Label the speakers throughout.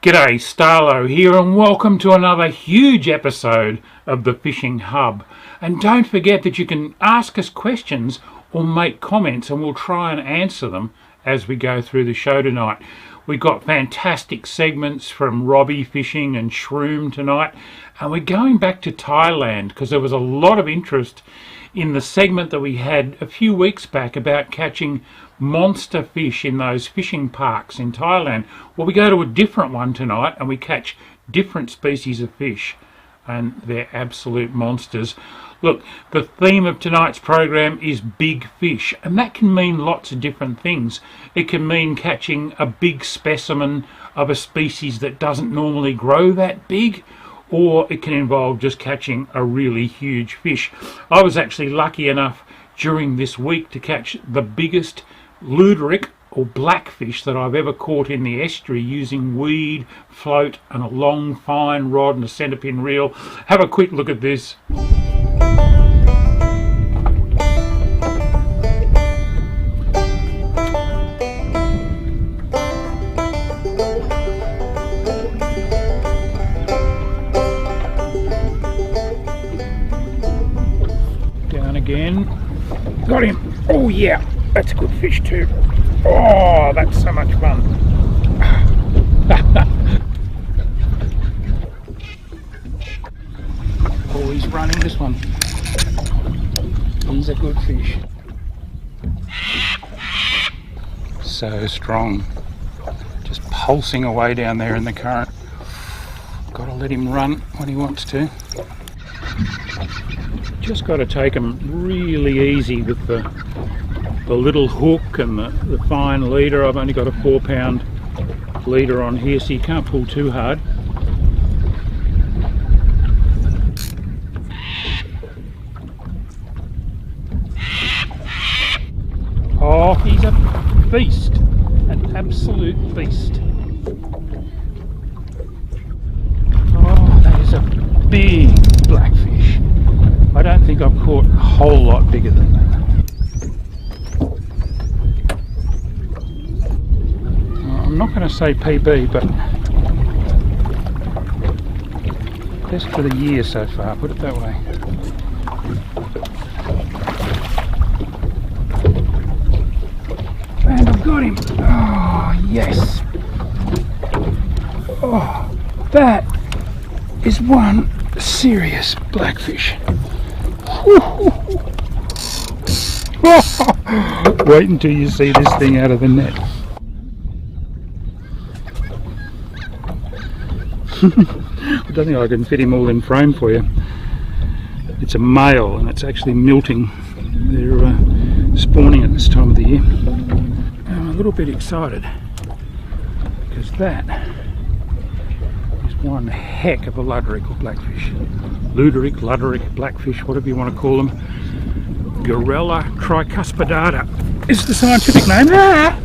Speaker 1: G'day, Starlo here, and welcome to another huge episode of the Fishing Hub. And don't forget that you can ask us questions or make comments, and we'll try and answer them as we go through the show tonight. We've got fantastic segments from Robbie fishing and Shroom tonight, and we're going back to Thailand because there was a lot of interest in the segment that we had a few weeks back about catching monster fish in those fishing parks in Thailand. Well, we go to a different one tonight and we catch different species of fish, and they're absolute monsters. Look, the theme of tonight's program is big fish, and that can mean lots of different things. It can mean catching a big specimen of a species that doesn't normally grow that big, or it can involve just catching a really huge fish. I was actually lucky enough during this week to catch the biggest luderick or blackfish that I've ever caught in the estuary using weed, float and a long fine rod and a centre pin reel. Have a quick look at this. Down again. Got him. Oh yeah, that's a good fish too. Oh, that's so much fun. Oh, he's running this one. He's a good fish. So strong. Just pulsing away down there in the current. Got to let him run when he wants to. Just got to take him really easy with the little hook and the fine leader. I've only got a 4-pound leader on here, so you can't pull too hard. Oh, he's a beast, an absolute beast. Oh, that is a big blackfish. I don't think I've caught a whole lot bigger than that. I'm not going to say PB, but best for the year so far, put it that way. And I've got him. Oh, yes. Oh, that is one serious blackfish. Wait until you see this thing out of the net. I don't think I can fit him all in frame for you. It's a male and it's actually milting. They're spawning at this time of the year. I'm a little bit excited because that is one heck of a luderick or blackfish. Luderick, luderick, blackfish, whatever you want to call them. Gorella tricuspidata is the scientific name. Ah!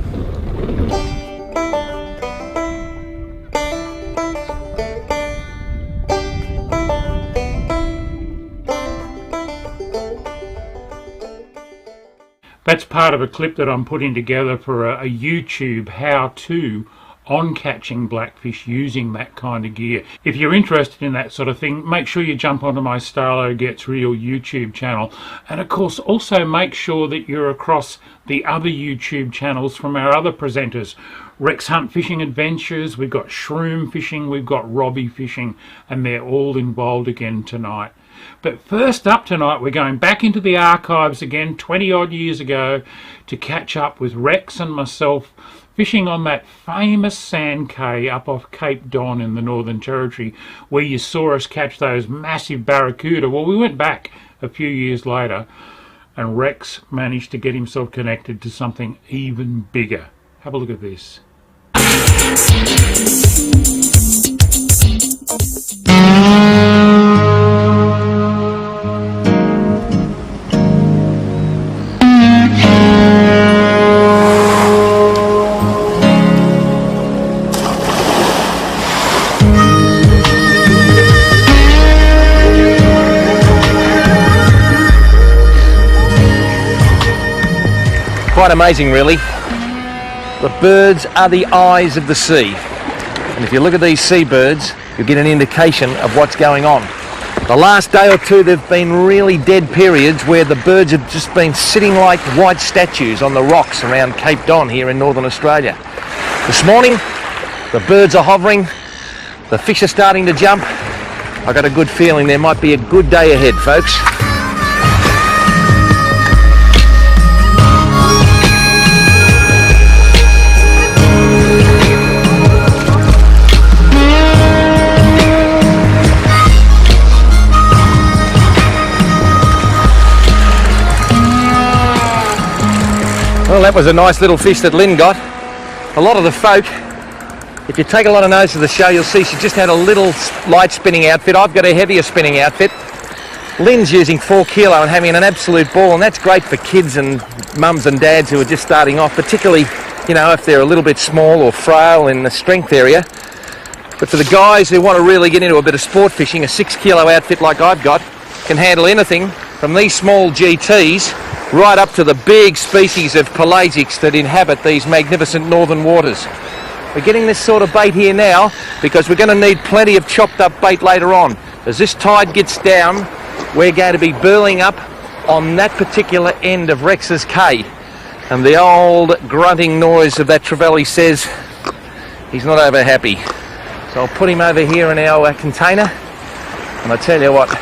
Speaker 1: That's part of a clip that I'm putting together for a YouTube how-to on catching blackfish using that kind of gear. If you're interested in that sort of thing, make sure you jump onto my Starlo Gets Real YouTube channel. And of course, also make sure that you're across the other YouTube channels from our other presenters. Rex Hunt Fishing Adventures, we've got Shroom Fishing, we've got Robbie Fishing, and they're all involved again tonight. But first up tonight, we're going back into the archives again 20 odd years ago to catch up with Rex and myself fishing on that famous sand cay up off Cape Don in the Northern Territory, where you saw us catch those massive barracuda. Well, we went back a few years later and Rex managed to get himself connected to something even bigger. Have a look at this.
Speaker 2: Quite amazing, really. The birds are the eyes of the sea. And if you look at these seabirds, you'll get an indication of what's going on. The last day or two, there've been really dead periods where the birds have just been sitting like white statues on the rocks around Cape Don here in northern Australia. This morning, the birds are hovering, the fish are starting to jump. I got a good feeling there might be a good day ahead, folks. Well, that was a nice little fish that Lynn got. A lot of the folk, if you take a lot of notice of the show, you'll see she just had a little light spinning outfit. I've got a heavier spinning outfit. Lynn's using 4 kilo and having an absolute ball, and that's great for kids and mums and dads who are just starting off, particularly, you know, if they're a little bit small or frail in the strength area. But for the guys who want to really get into a bit of sport fishing, a 6 kilo outfit like I've got can handle anything from these small GTs right up to the big species of pelagics that inhabit these magnificent northern waters. We're getting this sort of bait here now because we're going to need plenty of chopped up bait later on. As this tide gets down, we're going to be burling up on that particular end of Rex's Cay. And the old grunting noise of that trevally says he's not over happy. So I'll put him over here in our container. And I tell you what,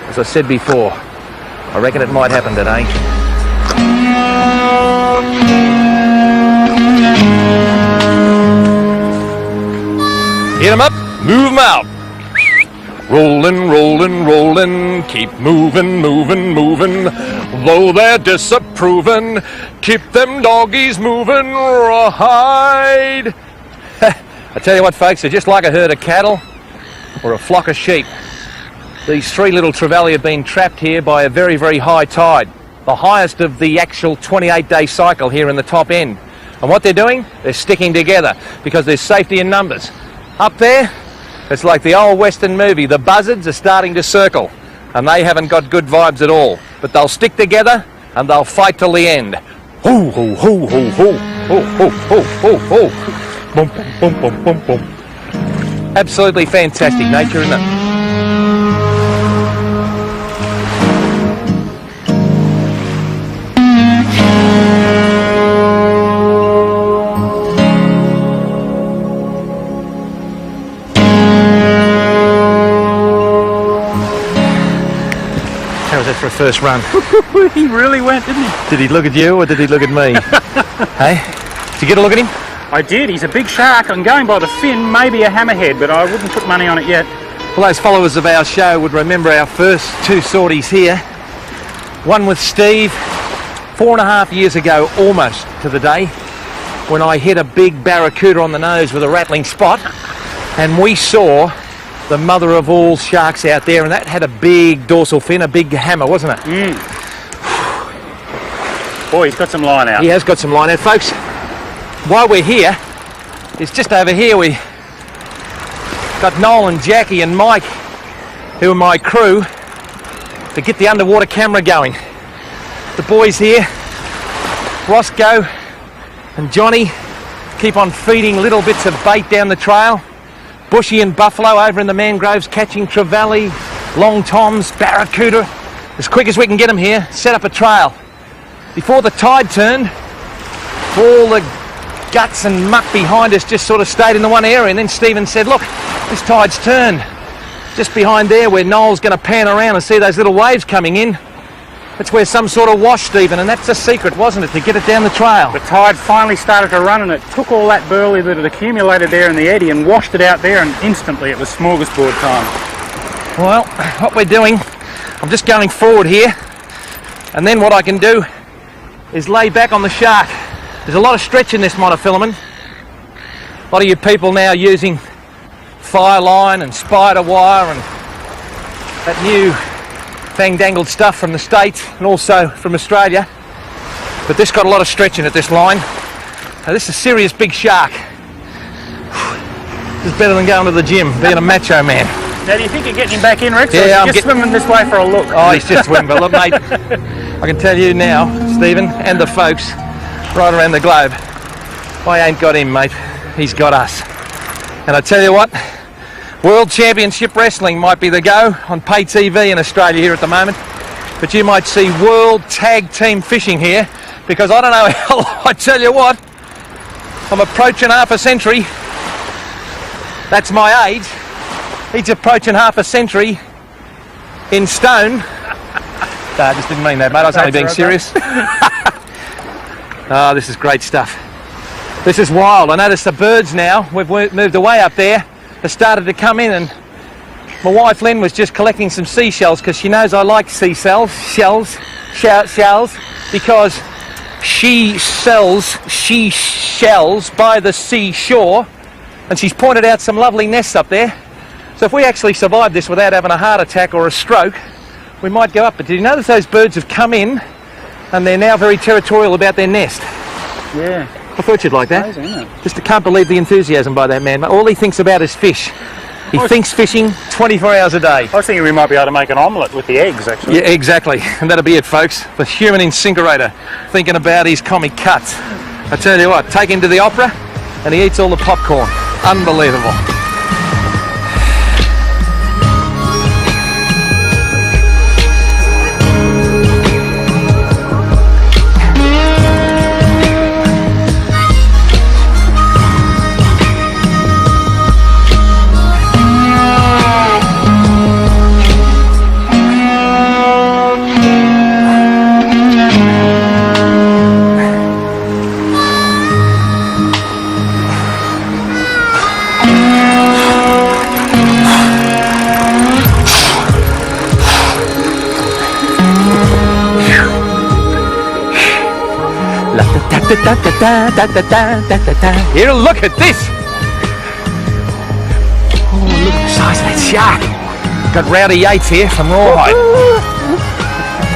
Speaker 2: as I said before, I reckon it might happen today. Hit 'em up, move 'em out. Rollin', rollin', rollin', keep movin', movin', movin'. Though they're disapprovin', keep them doggies movin' right. I tell you what, folks, they're just like a herd of cattle or a flock of sheep. These 3 little trevally have been trapped here by a very, very high tide. The highest of the actual 28-day cycle here in the top end. And what they're doing? They're sticking together because there's safety in numbers. Up there, it's like the old Western movie. The buzzards are starting to circle and they haven't got good vibes at all. But they'll stick together and they'll fight till the end. Hoo, hoo, hoo, hoo, hoo. Hoo, hoo, hoo, hoo, hoo. Boom, boom, boom, boom, boom, boom. Absolutely fantastic nature, isn't it? For a first run.
Speaker 1: He really went, didn't he?
Speaker 2: Did he look at you or did he look at me? Hey? Did you get a look at him?
Speaker 1: I did. He's a big shark. I'm going by the fin, maybe a hammerhead, but I wouldn't put money on it yet.
Speaker 2: Well, those followers of our show would remember our first 2 sorties here. One with Steve 4.5 years ago, almost to the day, when I hit a big barracuda on the nose with a rattling spot, and we saw the mother of all sharks out there, and that had a big dorsal fin, a big hammer, wasn't it?
Speaker 1: Boy, he's got some line out.
Speaker 2: He has got some line out, folks. While we're here, it's just over here we got Noel and Jackie and Mike, who are my crew, to get the underwater camera going. The boys here, Roscoe and Johnny, keep on feeding little bits of bait down the trail. Bushy and Buffalo over in the mangroves catching trevally, long toms, barracuda. As quick as we can get them here, set up a trail. Before the tide turned, all the guts and muck behind us just sort of stayed in the one area, and then Stephen said, look, this tide's turned. Just behind there where Noel's going to pan around and see those little waves coming in. That's where some sort of wash, Stephen, and that's the secret, wasn't it, to get it down the trail?
Speaker 1: The tide finally started to run and it took all that burley that had accumulated there in the eddy and washed it out there, and instantly it was smorgasbord time.
Speaker 2: Well, what we're doing, I'm just going forward here, and then what I can do is lay back on the shark. There's a lot of stretch in this monofilament. A lot of you people now using fire line and spider wire and that new fang-dangled stuff from the States and also from Australia. But this got a lot of stretch in it, this line. Now this is a serious big shark. This is better than going to the gym, being a macho man.
Speaker 1: Now do you think you're getting him back in, Rex?
Speaker 2: Yeah,
Speaker 1: I'm just swimming this way for a look.
Speaker 2: Oh, he's just swimming, but look mate, I can tell you now, Stephen, and the folks right around the globe, I ain't got him, mate. He's got us. And I tell you what, World Championship Wrestling might be the go on pay TV in Australia here at the moment, but you might see World Tag Team Fishing here, because I don't know how, I tell you what, I'm approaching half a century. That's my age. He's approaching half a century in stone. No, I just didn't mean that, mate. I was only being serious. Oh, this is great stuff. This is wild. I noticed the birds now, we've moved away up there, have started to come in, and my wife Lynn was just collecting some seashells because she knows I like shells, because she sells shells by the seashore, and she's pointed out some lovely nests up there. So if we actually survive this without having a heart attack or a stroke, we might go up. But did you notice those birds have come in and they're now very territorial about their nest?
Speaker 1: Yeah.
Speaker 2: I thought you'd like that.
Speaker 1: Amazing, isn't it?
Speaker 2: Just can't believe the enthusiasm by that man. All he thinks about is fish. He thinks fishing 24 hours a day.
Speaker 1: I was thinking we might be able to make an omelette with the eggs, actually.
Speaker 2: Yeah, exactly. And that'll be it, folks. The human incinerator thinking about his comic cuts. I tell you what, take him to the opera and he eats all the popcorn. Unbelievable. Here, look at this. Oh, look at the size of that shark. Got Rowdy Yates here from Rawhide.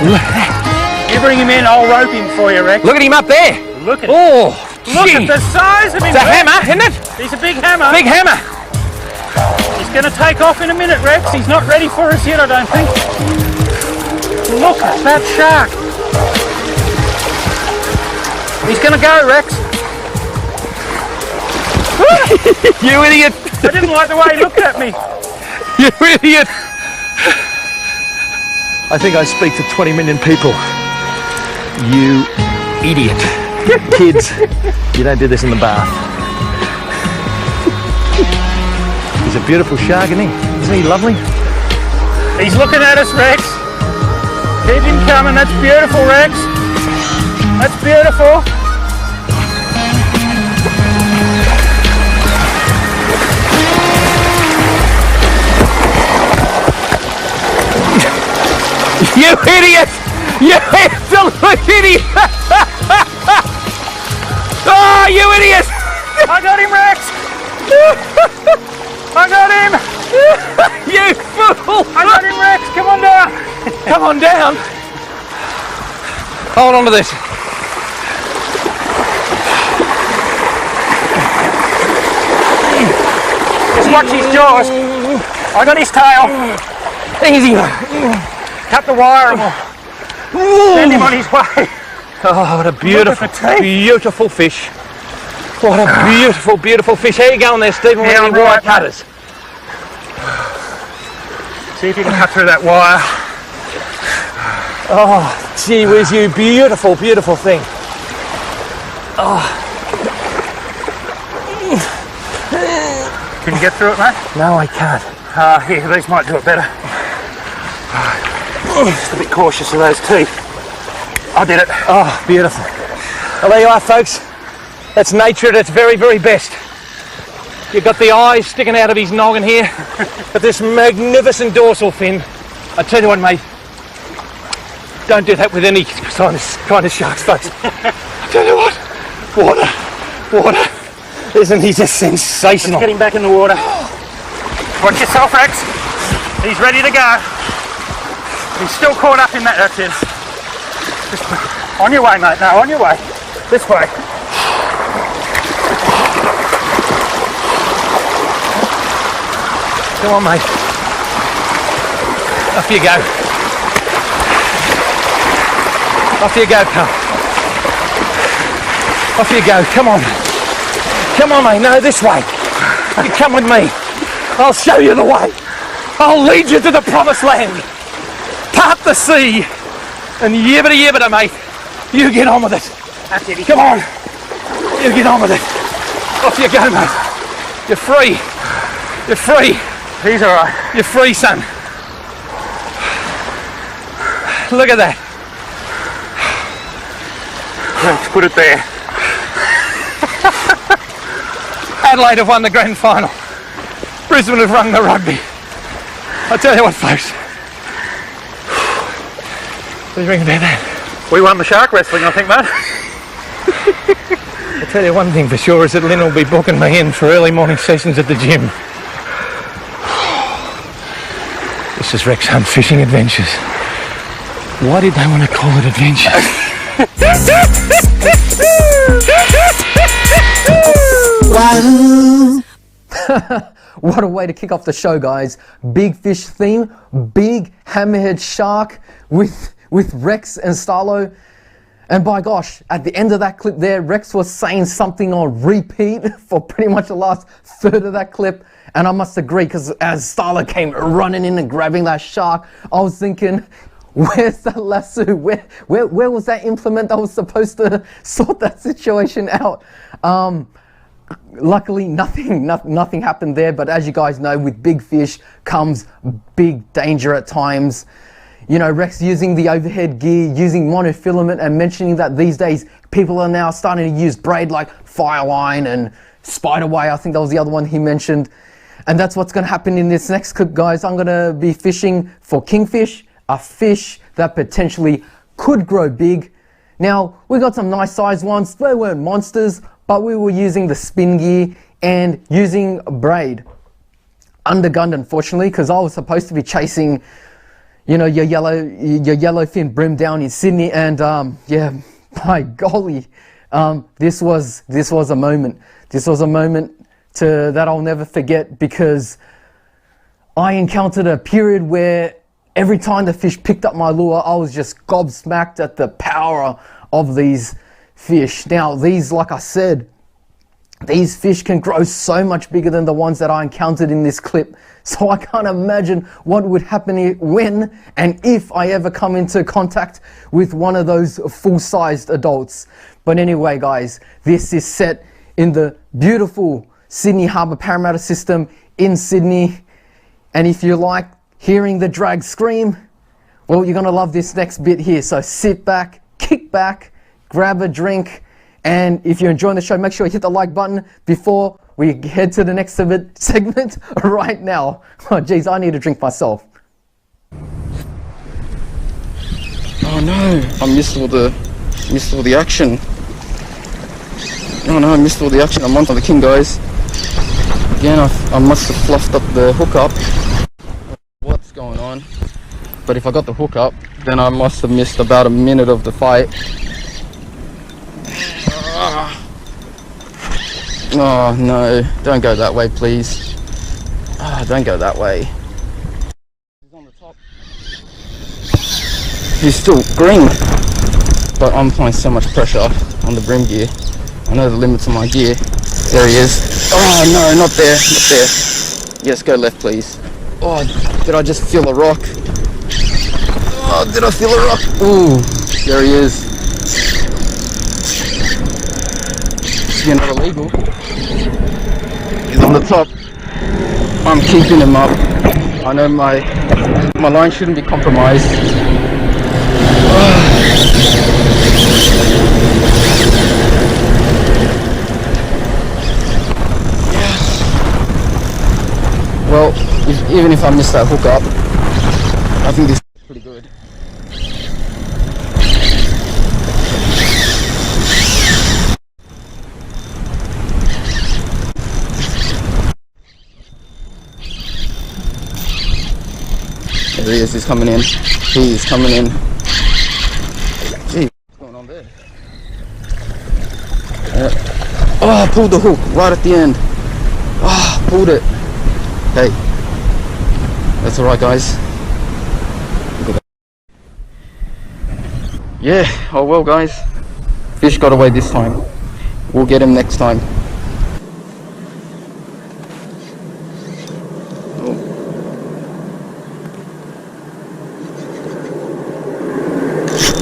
Speaker 2: Look at that.
Speaker 1: You bring him in, I'll rope him for you, Rex.
Speaker 2: Look at him up there.
Speaker 1: Look at
Speaker 2: Oh,
Speaker 1: Look at the size of him,
Speaker 2: it's a
Speaker 1: Rex.
Speaker 2: hammer, isn't it?
Speaker 1: He's a big hammer.
Speaker 2: Big hammer.
Speaker 1: He's going to take off in a minute, Rex. He's not ready for us yet, I don't think. Look at that shark. He's going to go, Rex.
Speaker 2: You idiot.
Speaker 1: I didn't like the way he looked at me.
Speaker 2: You idiot. I think I speak to 20 million people. You idiot. Kids, you don't do this in the bath. He's a beautiful shark, isn't he? Isn't he lovely?
Speaker 1: He's looking at us, Rex. Keep him coming. That's beautiful, Rex. That's beautiful.
Speaker 2: You idiot! You absolute idiot! Oh, you idiot!
Speaker 1: I got him, Rex. I got him.
Speaker 2: You fool!
Speaker 1: I got him, Rex. Come on down.
Speaker 2: Come on down. Hold on to this.
Speaker 1: Just watch his jaws. I got his tail.
Speaker 2: Easy.
Speaker 1: Cut the wire and we'll send him on his way.
Speaker 2: Oh, what a beautiful,
Speaker 1: Look at the teeth.
Speaker 2: beautiful fish. What a beautiful, beautiful fish. How you going there, Stephen?
Speaker 1: Yeah,
Speaker 2: With
Speaker 1: I'm
Speaker 2: your wire
Speaker 1: right, mate.
Speaker 2: cutters?
Speaker 1: See if you can cut through that wire.
Speaker 2: Oh, gee whiz, you beautiful, beautiful thing.
Speaker 1: Can you get through it, mate?
Speaker 2: No, I can't.
Speaker 1: Here, these might do it better. Just a bit cautious of those teeth. I did it.
Speaker 2: Oh, beautiful. Well, there you are, folks. That's nature at its very, very best. You've got the eyes sticking out of his noggin here, but this magnificent dorsal fin. I tell you what, mate, don't do that with any kind of sharks, folks. I tell you what, water. Isn't he just sensational?
Speaker 1: Get him back in the water. Watch yourself, Rex. He's ready to go. He's still caught up in that. That's it. Just on your way, mate. No, on your way. This way.
Speaker 2: Come on, mate. Off you go. Off you go, pal. Off you go. Come on. Come on, mate. No, this way. You come with me. I'll show you the way. I'll lead you to the promised land. Part the sea. And yibbida yibbida, mate. You get on with it. Come on. You get on with it. Off you go, mate. You're free. You're free.
Speaker 3: He's alright.
Speaker 2: You're free, son. Look at that.
Speaker 3: Let's put it there.
Speaker 2: Adelaide have won the grand final. Brisbane have rung the rugby. I tell you what, folks. What do you think about that?
Speaker 3: We won the shark wrestling, I think, mate.
Speaker 2: I tell you one thing for sure is that Lynn will be booking me in for early morning sessions at the gym. This is Rex Hunt Fishing Adventures. Why did they want to call it adventures?
Speaker 4: What a way to kick off the show, guys. Big fish theme, big hammerhead shark with Rex and Starlo. And by gosh, at the end of that clip there, Rex was saying something on repeat for pretty much the last third of that clip. And I must agree, because as Starlo came running in and grabbing that shark, I was thinking, where's that lasso? Where was that implement that was supposed to sort that situation out? Luckily, nothing happened there. But as you guys know, with big fish comes big danger at times. You know, Rex using the overhead gear, using monofilament, and mentioning that these days people are now starting to use braid like Fireline and Spiderway. I think that was the other one he mentioned. And that's what's going to happen in this next clip, guys. I'm going to be fishing for kingfish, a fish that potentially could grow big. Now, we got some nice sized ones. They weren't monsters, but we were using the spin gear and using braid. Undergunned, unfortunately, because I was supposed to be chasing, you know, your yellowfin brim down in Sydney, and yeah, by golly, this was a moment. This was a moment that I'll never forget, because I encountered a period where every time the fish picked up my lure, I was just gobsmacked at the power of these fish. Now, these, like I said, these fish can grow so much bigger than the ones that I encountered in this clip. So I can't imagine what would happen when and if I ever come into contact with one of those full-sized adults. But anyway, guys, this is set in the beautiful Sydney Harbour Parramatta system in Sydney. And if you like hearing the drag scream, well, you're going to love this next bit here. So sit back, kick back, grab a drink, and if you're enjoying the show, make sure you hit the like button before we head to the next segment right now. Oh, geez, I need a drink myself.
Speaker 5: Oh no, I missed all the action. Oh no, I missed all the action. I'm onto the king, guys. Again, I must have fluffed up the hook up. What's going on? But if I got the hook up, then I must have missed about a minute of the fight. Oh no, don't go that way, please. Don't go that way. He's on the top. He's still green, but I'm applying so much pressure on the brim gear. I know the limits of my gear. There he is. Oh no, not there, not there. Yes, go left, please. Oh, did I just feel a rock? Oh, did I feel a rock? Ooh, there he is. You're not illegal. He's on the top. I'm keeping him up. I know my line shouldn't be compromised. Well, even if I miss that hook up, I think this is pretty good. There he is, he's coming in. He is coming in. Gee, what's going on there? Oh, I pulled the hook right at the end. Oh, pulled it. Hey, that's alright, guys. Yeah, oh well, guys. Fish got away this time. We'll get him next time.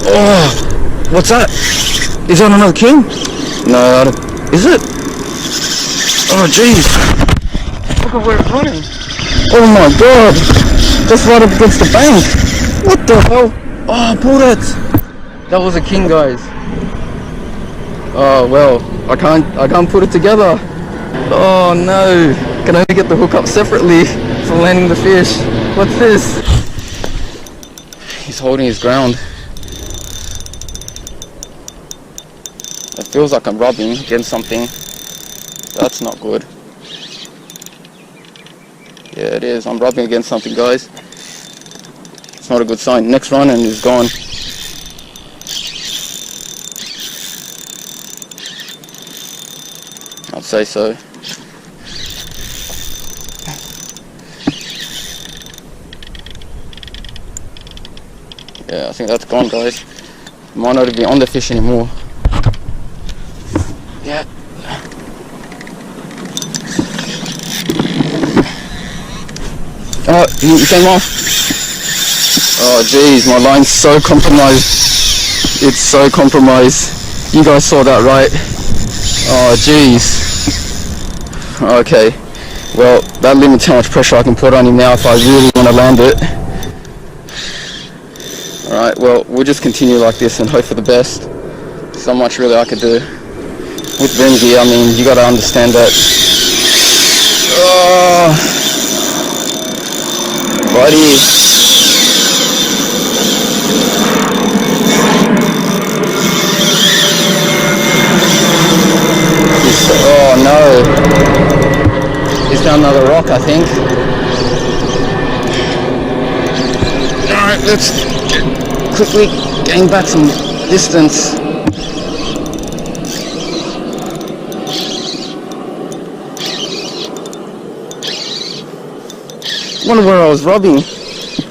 Speaker 5: Oh, what's that? Is that another king? No, I don't. Is it? Oh, jeez. Look at where it's running. Oh my god. Just right up against the bank. What the hell? Oh, pulled it. That was a king, guys. Oh, well, I can't put it together. Oh no. Can only get the hook up separately for landing the fish. What's this? He's holding his ground. It feels like I'm rubbing against something. That's not good. Yeah, it is. I'm rubbing against something, guys. It's not a good sign. Next run and he's gone. I'd say so. Yeah, I think that's gone, guys. Might not be on the fish anymore. Yeah. Oh, he came off. Oh jeez, my line's so compromised. It's so compromised. You guys saw that, right? Oh jeez. Okay. Well, that limits how much pressure I can put on him now if I really want to land it. Alright, well, we'll just continue like this and hope for the best. There's not much really I could do. With Benji, I mean, you gotta understand that. Oh, buddy. Oh no. He's found another rock, I think. Alright, let's quickly gain back some distance. I wonder where I was rubbing.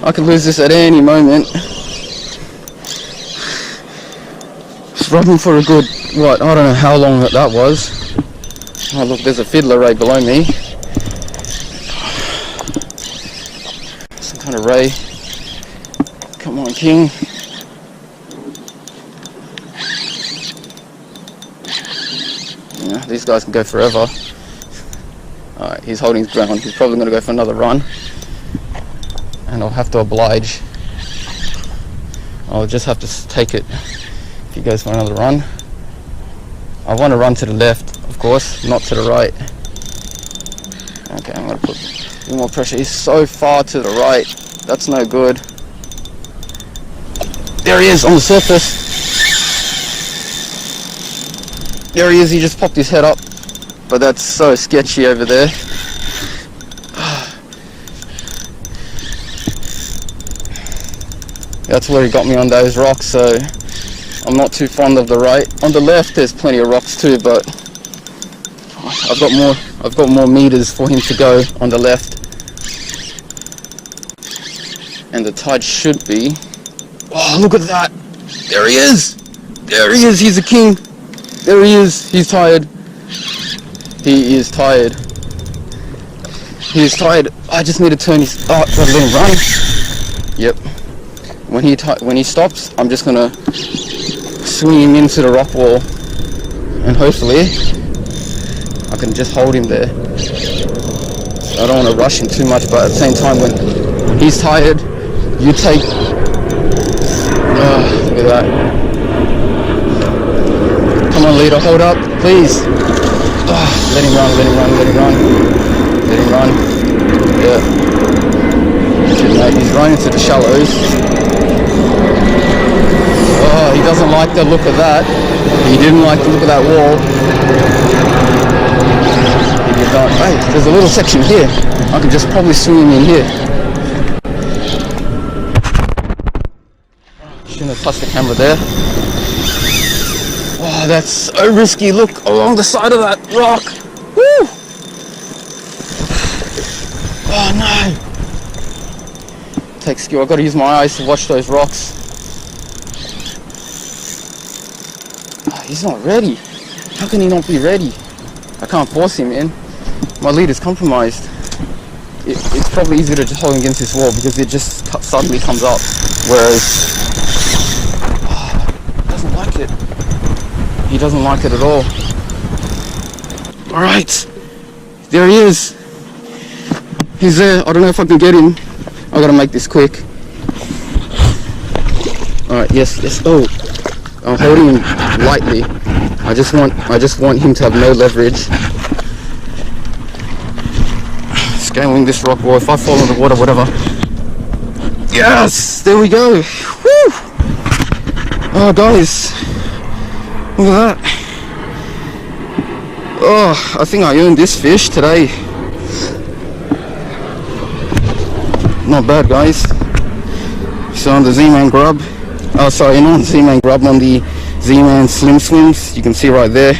Speaker 5: I could lose this at any moment. Just rubbing for a good, what, I don't know how long that was. Oh look, there's a fiddler right below me. Some kind of ray. Come on, king. Yeah, these guys can go forever. Alright, he's holding his ground. He's probably going to go for another run. And I'll have to oblige. I'll just have to take it if he goes for another run. I want to run to the left, of course, not to the right. Okay, I'm going to put a little more pressure. He's so far to the right. That's no good. There he is on the surface. There he is. He just popped his head up. But that's so sketchy over there. That's where he got me on those rocks, so I'm not too fond of the right. On the left there's plenty of rocks too, but I've got more meters for him to go on the left. And the tide should be, oh look at that, there he is, he's a king, there he is, he's tired, he is tired, I just need to turn his, oh, gotta let him run, yep. When he stops, I'm just gonna swing him into the rock wall, and hopefully I can just hold him there. I don't want to rush him too much, but at the same time, when he's tired, you take. Look at that! Come on, leader, hold up, please. Let him run. Yeah. He's running to the shallows. Oh, he doesn't like the look of that. He didn't like the look of that wall. He did not. Hey, there's a little section here. I could just probably swing him in here. Shouldn't have touched the camera there. Oh, that's so risky. Look along the side of that rock. Woo! Oh no. Takes skill. I've got to use my eyes to watch those rocks. He's not ready. How can he not be ready? I can't force him in. My lead is compromised. It's probably easier to just hold him against this wall because it just suddenly comes up. Whereas doesn't like it. He doesn't like it at all. Alright. There he is. He's there. I don't know if I can get him. I gotta make this quick. Alright, yes. Oh. I'm holding him lightly. I just want him to have no leverage. Scaling this rock wall. If I fall in the water, whatever. Yes! There we go. Woo! Oh, guys. Look at that. Oh, I think I earned this fish today. Not bad, guys. So on the Z-Man grub. Oh, sorry, not on Z-Man grub, on the Z-Man Slim Swims. You can see right there.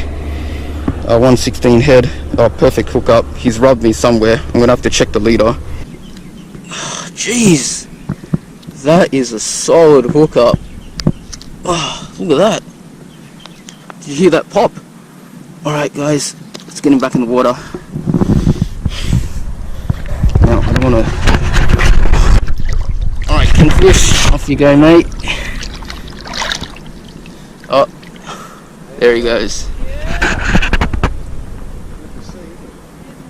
Speaker 5: 116 head. Oh, perfect hookup. He's rubbed me somewhere. I'm gonna have to check the leader. Oh, jeez. That is a solid hookup. Oh, look at that. Did you hear that pop? Alright guys, let's get him back in the water. Now, I don't want to... Alright, kingfish, off you go, mate. Oh, there he goes.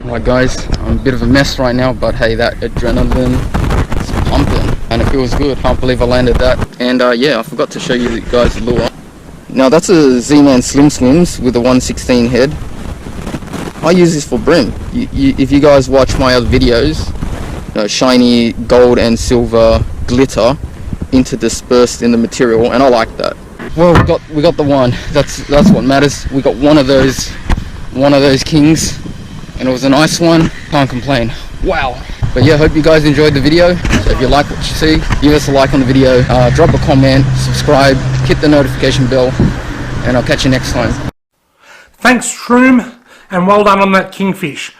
Speaker 5: Alright guys, I'm a bit of a mess right now, but hey, that adrenaline is pumping. And it feels good. Can't believe I landed that. And yeah, I forgot to show you guys the lure. Now that's a Z-Man Slim Swims with a 116 head. I use this for bream. If you guys watch my other videos, you know, shiny gold and silver glitter interdispersed in the material, and I like that. Well, we got the one. That's what matters. We got one of those kings, and it was a nice one. Can't complain. Wow. But yeah, hope you guys enjoyed the video. So if you like what you see, give us a like on the video, drop a comment, subscribe, hit the notification bell, and I'll catch you next time.
Speaker 6: Thanks, Shroom, and well done on that kingfish.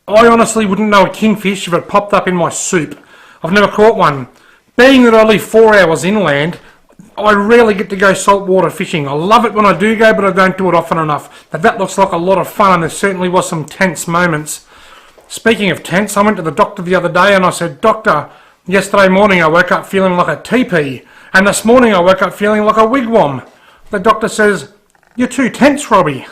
Speaker 6: I honestly wouldn't know a kingfish if it popped up in my soup. I've never caught one. Being that I live 4 hours inland, I rarely get to go saltwater fishing. I love it when I do go, but I don't do it often enough. But that looks like a lot of fun, and there certainly was some tense moments. Speaking of tense, I went to the doctor the other day and I said, "Doctor, yesterday morning I woke up feeling like a teepee, and this morning I woke up feeling like a wigwam." The doctor says, "You're too tense, Robbie."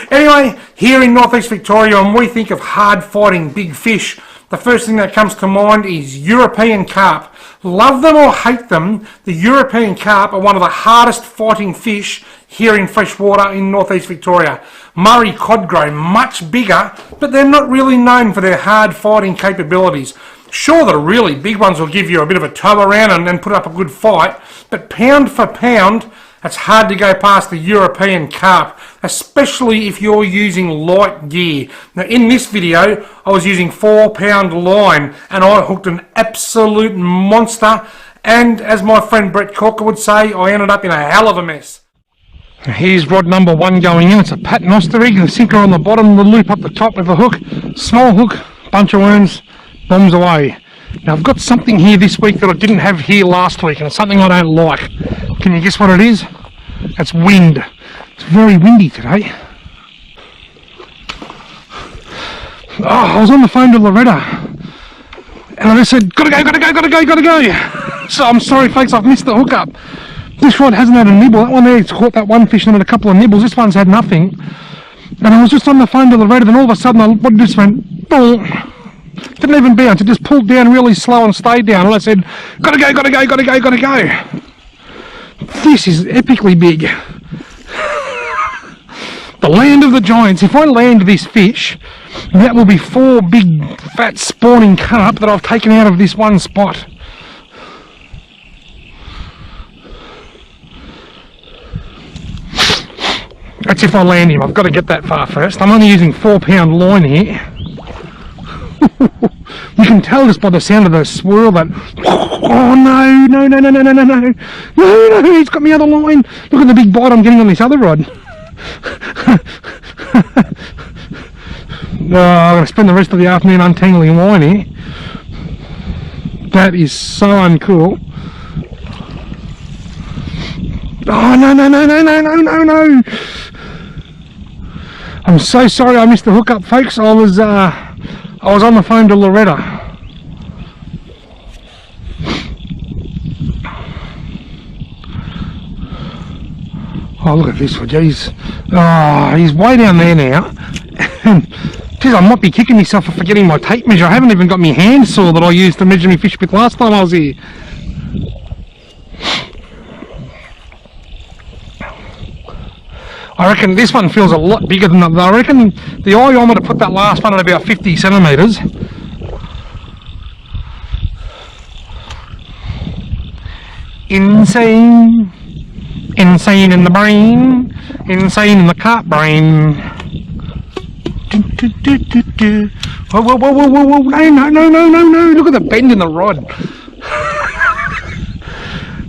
Speaker 6: Anyway, here in northeast Victoria, when we think of hard-fighting big fish, the first thing that comes to mind is European carp. Love them or hate them, the European carp are one of the hardest fighting fish here in freshwater in northeast Victoria. Murray cod grow much bigger, but they're not really known for their hard fighting capabilities. Sure, the really big ones will give you a bit of a tow around and put up a good fight, but pound for pound, it's hard to go past the European carp, especially if you're using light gear. Now in this video, I was using 4-pound line and I hooked an absolute monster, and as my friend Brett Corker would say, I ended up in a hell of a mess.
Speaker 1: Here's rod number 1 going in. It's a paternoster rig, the sinker on the bottom, the loop up the top with a hook. Small hook, bunch of worms, bombs away. Now I've got something here this week that I didn't have here last week, and it's something I don't like. Can you guess what it is? It's wind. It's very windy today. Oh, I was on the phone to Loretta and I just said, gotta go. So I'm sorry folks, I've missed the hookup. This rod hasn't had a nibble. That one there, it's caught that one fish and had a couple of nibbles. This one's had nothing. And I was just on the phone to Loretta, and all of a sudden what just went boom. Didn't even bounce, it just pulled down really slow and stayed down, and I said, gotta go. This is epically big. The land of the giants. If I land this fish, that will be 4 big fat spawning carp that I've taken out of this one spot. That's if I land him. I've got to get that far first. I'm only using 4-pound line here. You can tell just by the sound of the swirl that, oh no, he's got me other line. Look at the big bite I'm getting on this other rod. No, I'm going to spend the rest of the afternoon untangling line here. That is so uncool. Oh no. I'm so sorry I missed the hookup, folks. I was on the phone to Loretta.
Speaker 6: Oh, look at this one, jeez. Oh, he's way down there now. Jeez, I might be kicking myself for forgetting my tape measure. I haven't even got my hand saw that I used to measure my fish with last time I was here. I reckon this one feels a lot bigger than that. I reckon the eye I'm going to put that last one at about 50 centimetres. Insane. Insane in the brain. Insane in the carp brain. Whoa, whoa, whoa, whoa, whoa, whoa, no, look at the bend in the rod.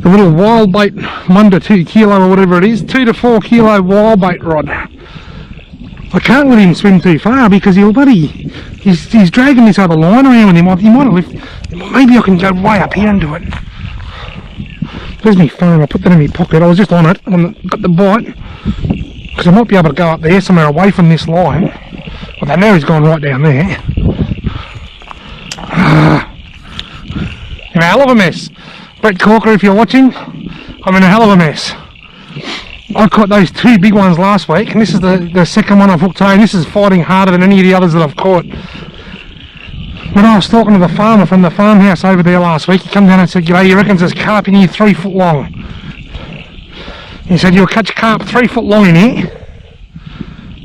Speaker 6: The little wild bait 1 to 2 kilo or whatever it is, 2 to 4 kilo wild bait rod. I can't let him swim too far because he's dragging this other line around with him. He might have lifted. Maybe I can go way up here and do it. There's my phone, I put that in my pocket. I was just on it, got the bite, because I might be able to go up there somewhere away from this line. Well, now he's gone right down there. In a hell of a mess. Brett Corker, if you're watching, I'm in a hell of a mess. I caught those 2 big ones last week, and this is the second one I've hooked today, and this is fighting harder than any of the others that I've caught. When I was talking to the farmer from the farmhouse over there last week, he come down and said, "G'day, you reckon there's carp in here 3 foot long?" He said, "You'll catch carp 3 foot long in here."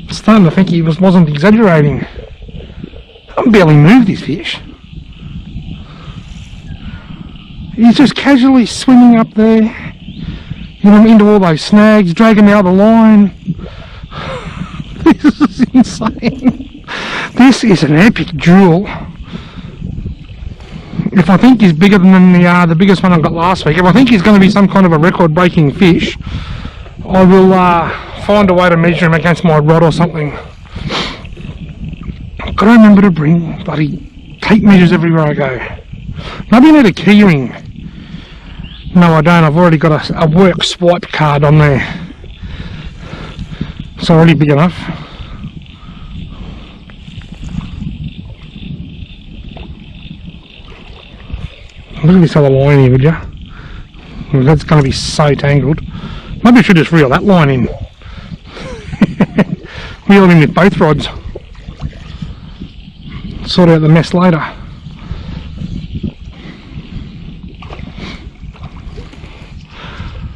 Speaker 6: I'm starting to think he wasn't exaggerating. I barely moved this fish. He's just casually swimming up there, you know, into all those snags, dragging out the line. This is insane. This is an epic jewel. If I think he's bigger than the biggest one I got last week, if I think he's going to be some kind of a record-breaking fish, I will find a way to measure him against my rod or something. I've got to remember to bring bloody tape measures everywhere I go. Maybe I need a key ring. No, I don't. I've already got a work swipe card on there. It's already big enough. Look at this other line here, would you? Well, that's going to be so tangled. Maybe I should just reel that line in. Reel it in with both rods. Sort out the mess later.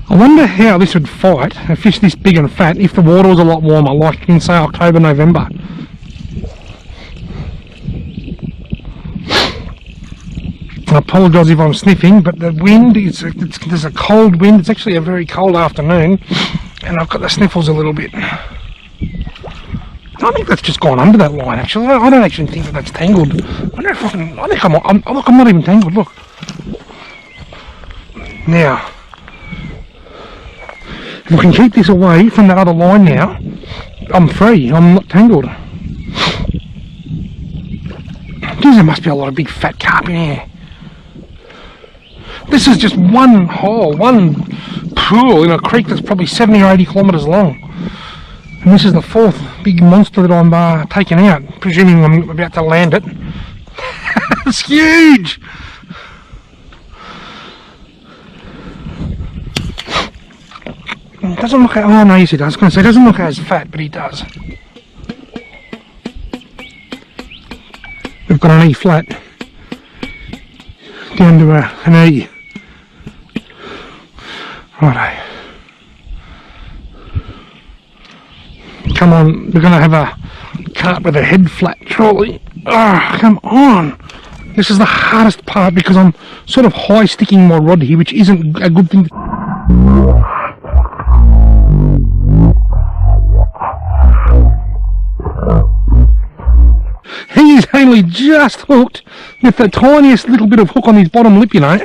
Speaker 6: I wonder how this would fight a fish this big and fat if the water was a lot warmer, like in say October, November. I apologise if I'm sniffing, but the wind, there's a cold wind. It's actually a very cold afternoon, and I've got the sniffles a little bit. I think that's just gone under that line, actually. I don't actually think that's tangled. I think I'm not even tangled, look. Now, if I can keep this away from that other line now, I'm free, I'm not tangled. Geez, there must be a lot of big fat carp in here. This is just one hole, one pool in a creek that's probably 70 or 80 kilometres long. And this is the 4th big monster that I'm taking out, presuming I'm about to land it. It's huge! It doesn't look, oh no, yes he does. I was going to say, it doesn't look as fat, but he does. We've got an E flat down to an E. Righto. Come on, we're going to have a carp with a head flat, surely. Oh, come on. This is the hardest part because I'm sort of high sticking my rod here, which isn't a good thing. He is only just hooked with the tiniest little bit of hook on his bottom lip, you know.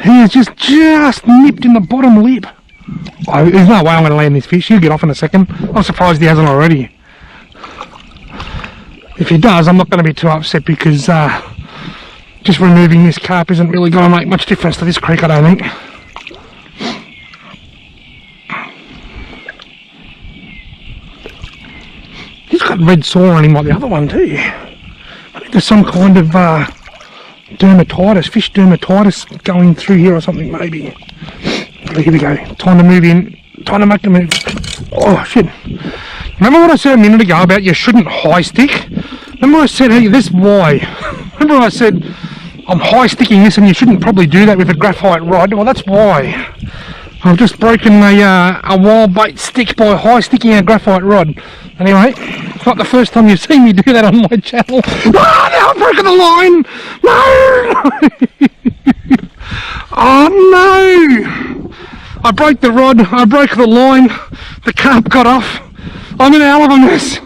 Speaker 6: He is just nipped in the bottom lip. Oh, there's no way I'm going to land this fish. He'll get off in a second. I'm surprised he hasn't already. If he does, I'm not going to be too upset because just removing this carp isn't really going to make much difference to this creek, I don't think. He's got red sore on him like the other one too. I think there's some kind of dermatitis, fish dermatitis going through here or something maybe. Oh, here we go, time to move in, time to make the move. Oh shit. Remember what I said a minute ago about you shouldn't high stick? Remember I said, hey, this why? Remember I said I'm high sticking this and you shouldn't probably do that with a graphite rod? Well, that's why. I've just broken a wild bait stick by high sticking a graphite rod. Anyway, it's not the first time you've seen me do that on my channel. Ah, now I've broken the line! No! Oh no! I broke the rod, I broke the line, the carp got off. I'm in a hell of a mess.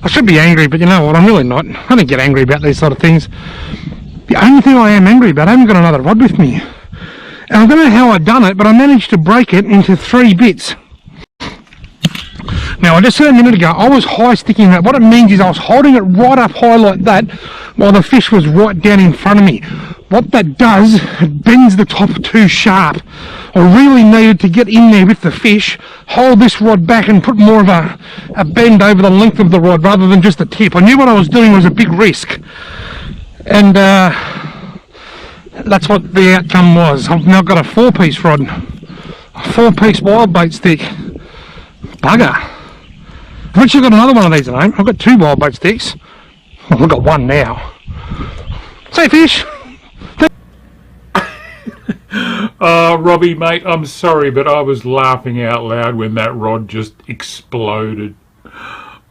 Speaker 6: I should be angry, but you know what, I'm really not. I don't get angry about these sort of things. The only thing I am angry about, I haven't got another rod with me. And I don't know how I've done it, but I managed to break it into 3 bits. Now, I just said a minute ago, I was high sticking that. What it means is I was holding it right up high like that, while the fish was right down in front of me. What that does, it bends the top too sharp. I really needed to get in there with the fish, hold this rod back and put more of a bend over the length of the rod rather than just the tip. I knew what I was doing was a big risk. And that's what the outcome was. I've now got a 4-piece rod, a 4-piece wild bait stick. Bugger. I've actually got another one of these at home. I've got 2 wild bait sticks. Well, I've got 1 now. Say fish.
Speaker 1: Robbie, mate, I'm sorry, but I was laughing out loud when that rod just exploded.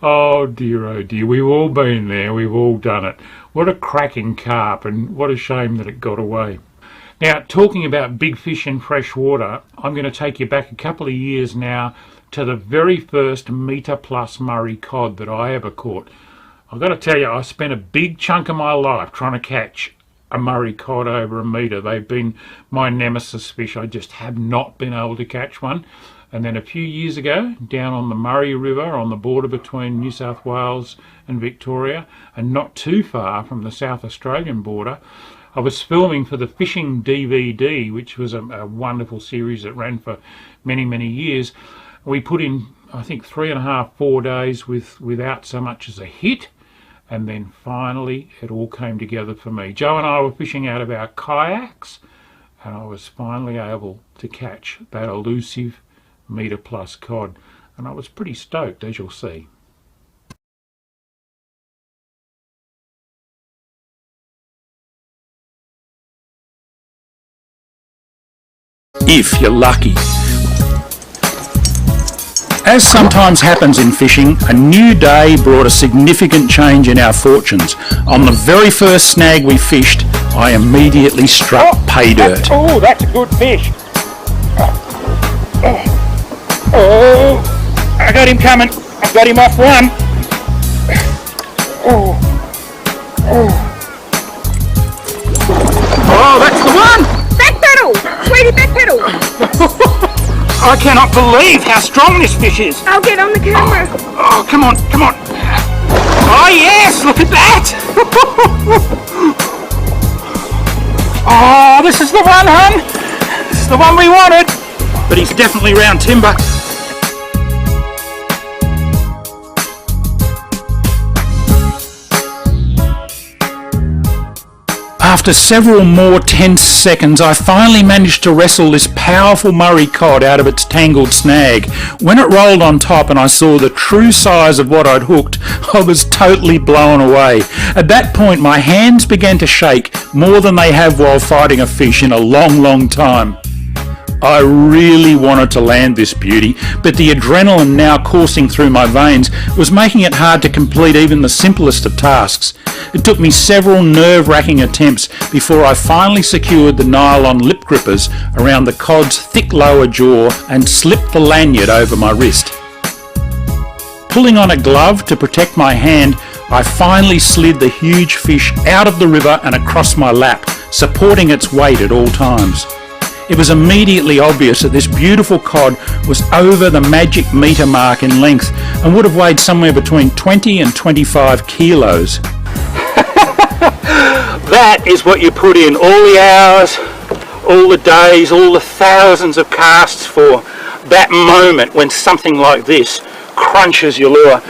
Speaker 1: Oh dear, we've all been there, we've all done it. What a cracking carp, and what a shame that it got away. Now, talking about big fish in fresh water, I'm going to take you back a couple of years now to the very first metre plus Murray cod that I ever caught. I've got to tell you, I spent a big chunk of my life trying to catch a Murray cod over a metre. They've been my nemesis fish. I just have not been able to catch one. And then a few years ago, down on the Murray River, on the border between New South Wales and Victoria, and not too far from the South Australian border, I was filming for the Fishing DVD, which was a wonderful series that ran for many, many years. We put in, I think, 3.5, 4 days without so much as a hit. And then finally, it all came together for me. Joe and I were fishing out of our kayaks, and I was finally able to catch that elusive metre plus cod. And I was pretty stoked, as you'll see. If you're lucky. As sometimes happens in fishing, a new day brought a significant change in our fortunes. On the very first snag we fished, I immediately struck pay dirt.
Speaker 3: Oh, that's a good fish. Oh, I got him coming. I've got him off one. Oh, that's the one.
Speaker 7: Back pedal! Sweetie, back pedal!
Speaker 3: I cannot believe how strong this fish is.
Speaker 7: I'll get on the camera.
Speaker 3: Oh, come on, come on. Oh, yes, look at that. Oh, this is the one, hun. This is the one we wanted. But he's definitely round timber.
Speaker 1: After several more tense seconds, I finally managed to wrestle this powerful Murray cod out of its tangled snag. When it rolled on top and I saw the true size of what I'd hooked, I was totally blown away. At that point, my hands began to shake more than they have while fighting a fish in a long, long time. I really wanted to land this beauty, but the adrenaline now coursing through my veins was making it hard to complete even the simplest of tasks. It took me several nerve-wracking attempts before I finally secured the nylon lip grippers around the cod's thick lower jaw and slipped the lanyard over my wrist. Pulling on a glove to protect my hand, I finally slid the huge fish out of the river and across my lap, supporting its weight at all times. It was immediately obvious that this beautiful cod was over the magic metre mark in length and would have weighed somewhere between 20 and 25 kilos.
Speaker 3: That is what you put in all the hours, all the days, all the thousands of casts for that moment when something like this crunches your lure.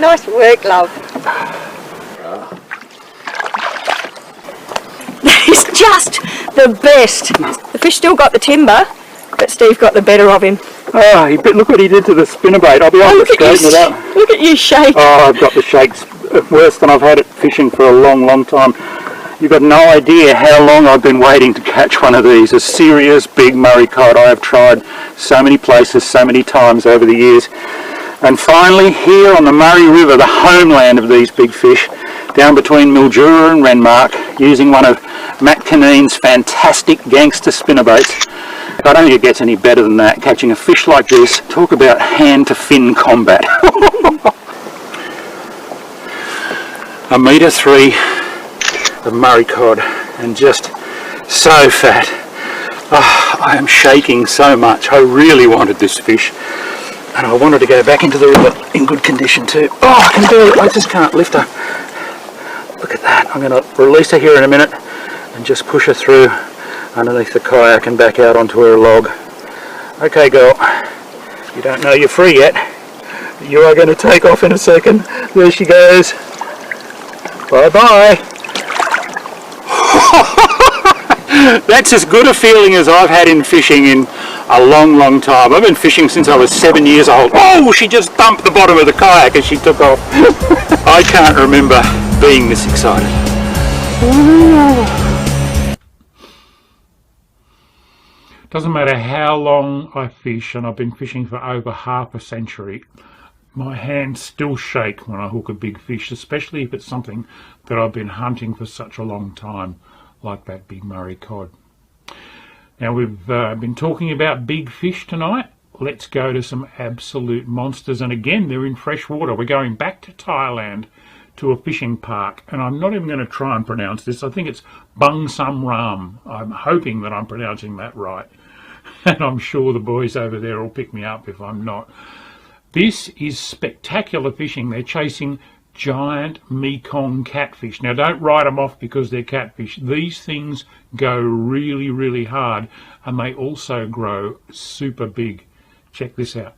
Speaker 7: Nice work, love. He's just the best. The fish still got the timber, but Steve got the better of him.
Speaker 3: Oh, look what he did to the spinnerbait. I'll be able to straighten it up.
Speaker 7: Look at you shake.
Speaker 3: Oh, I've got the shakes worse than I've had it fishing for a long, long time. You've got no idea how long I've been waiting to catch one of these. A serious big Murray cod. I have tried so many places, so many times over the years. And finally, here on the Murray River, the homeland of these big fish, down between Mildura and Renmark, using one of Matt Caneen's fantastic gangster spinnerbaits. I don't think it gets any better than that, catching a fish like this. Talk about hand-to-fin combat. 1.3 metre of Murray cod, and just so fat. Oh, I am shaking so much. I really wanted this fish, and I wanted to go back into the river in good condition too. Oh, I can do it. I just can't lift her. Look at that. I'm going to release her here in a minute and just push her through underneath the kayak and back out onto her log. Okay, girl, you don't know you're free yet. You are going to take off in a second. There she goes. Bye bye. That's as good a feeling as I've had in fishing in a long, long time. I've been fishing since I was 7 years old. Oh, she just thumped the bottom of the kayak as she took off. I can't remember being this excited.
Speaker 1: Doesn't matter how long I fish, and I've been fishing for over half a century, my hands still shake when I hook a big fish, especially if it's something that I've been hunting for such a long time, like that big Murray cod. Now, we've been talking about big fish tonight. Let's go to some absolute monsters, and again, they're in fresh water. We're going back to Thailand to a fishing park, and I'm not even going to try and pronounce this. I think it's Bung Sam Ram. I'm hoping that I'm pronouncing that right, and I'm sure the boys over there will pick me up if I'm not. This is spectacular fishing. They're chasing giant Mekong catfish. Now, don't write them off because they're catfish. These things go really, really hard, and they also grow super big. Check this out.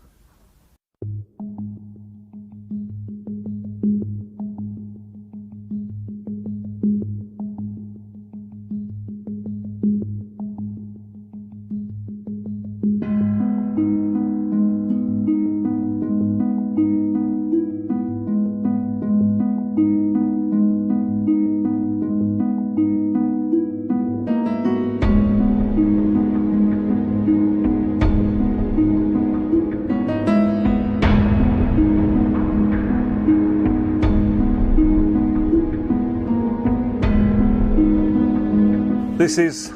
Speaker 8: This is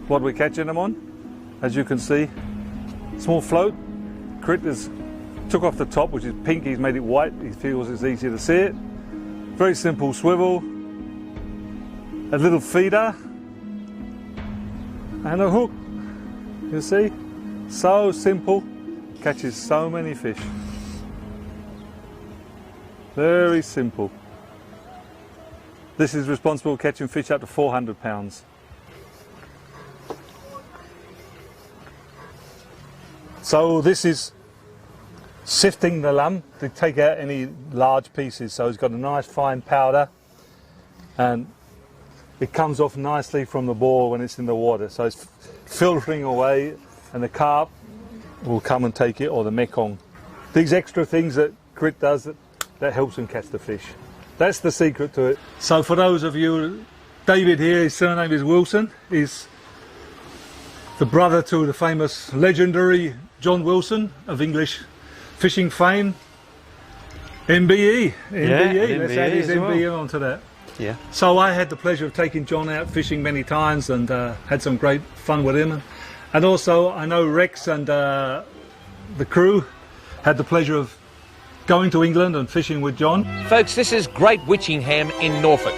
Speaker 8: what we're catching them on. As you can see, small float. Critters took off the top, which is pink. He's made it white. He feels it's easier to see it. Very simple swivel, a little feeder, and a hook. You see, so simple, catches so many fish. Very simple. This is responsible for catching fish up to 400 pounds. So this is sifting the lump to take out any large pieces. So it's got a nice fine powder, and it comes off nicely from the ball when it's in the water. So it's filtering away, and the carp will come and take it, or the Mekong. These extra things that Crit does, that helps him catch the fish. That's the secret to it. So for those of you, David here, his surname is Wilson. He's the brother to the famous legendary John Wilson of English fishing fame. MBE. Let's add his MBE onto that.
Speaker 2: Yeah.
Speaker 8: So I had the pleasure of taking John out fishing many times, and had some great fun with him. And also I know Rex and the crew had the pleasure of going to England and fishing with John.
Speaker 2: Folks, this is Great Witchingham in Norfolk.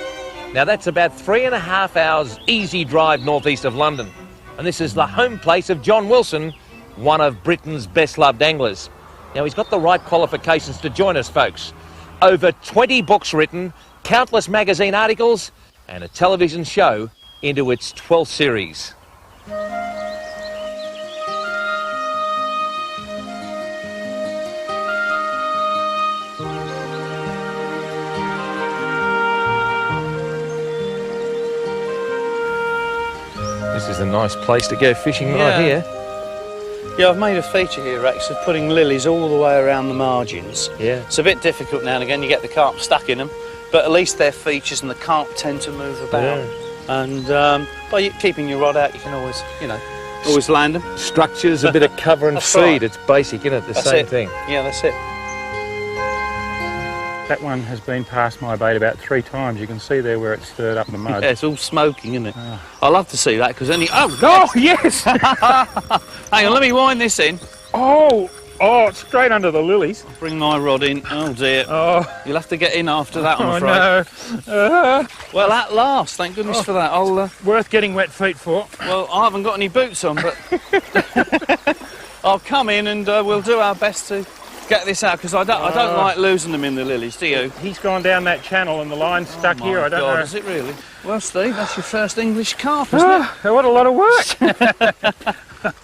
Speaker 2: Now that's about 3.5 hours easy drive northeast of London. And this is the home place of John Wilson, one of Britain's best loved anglers. Now he's got the right qualifications to join us, folks. Over 20 books written, countless magazine articles, and a television show into its 12th series. a nice place to go fishing right here.
Speaker 9: Yeah, I've made a feature here, Rex, of putting lilies all the way around the margins.
Speaker 2: Yeah.
Speaker 9: It's a bit difficult now and again, you get the carp stuck in them, but at least they're features and the carp tend to move about.
Speaker 2: Yeah.
Speaker 9: And by keeping your rod out, you can always, you know, always land them.
Speaker 2: Structures, a bit of cover and
Speaker 9: That's
Speaker 2: feed.
Speaker 9: right.
Speaker 2: It's basic, isn't it? The
Speaker 9: That's
Speaker 2: same
Speaker 9: it.
Speaker 2: thing.
Speaker 9: Yeah, that's it.
Speaker 1: That one has been past my bait about 3 times. You can see there where it's stirred up in the mud.
Speaker 9: Yeah, it's all smoking, isn't it? I love to see that because any...
Speaker 1: Oh, yes!
Speaker 9: Hang on, let me wind this in.
Speaker 1: Oh, it's straight under the lilies.
Speaker 9: Bring my rod in. Oh dear.
Speaker 1: Oh,
Speaker 9: You'll have to get in after that, I'm
Speaker 1: oh
Speaker 9: afraid.
Speaker 1: no.
Speaker 9: Well, at last, thank goodness for that. I'll...
Speaker 1: Worth getting wet feet for.
Speaker 9: Well, I haven't got any boots on, but I'll come in and we'll do our best to get this out because I don't like losing them in the lilies, do you?
Speaker 1: He's gone down that channel and the line's stuck here. I don't
Speaker 9: God,
Speaker 1: know.
Speaker 9: is it really? Well, Steve, that's your first English carp, isn't it?
Speaker 1: What a lot of work.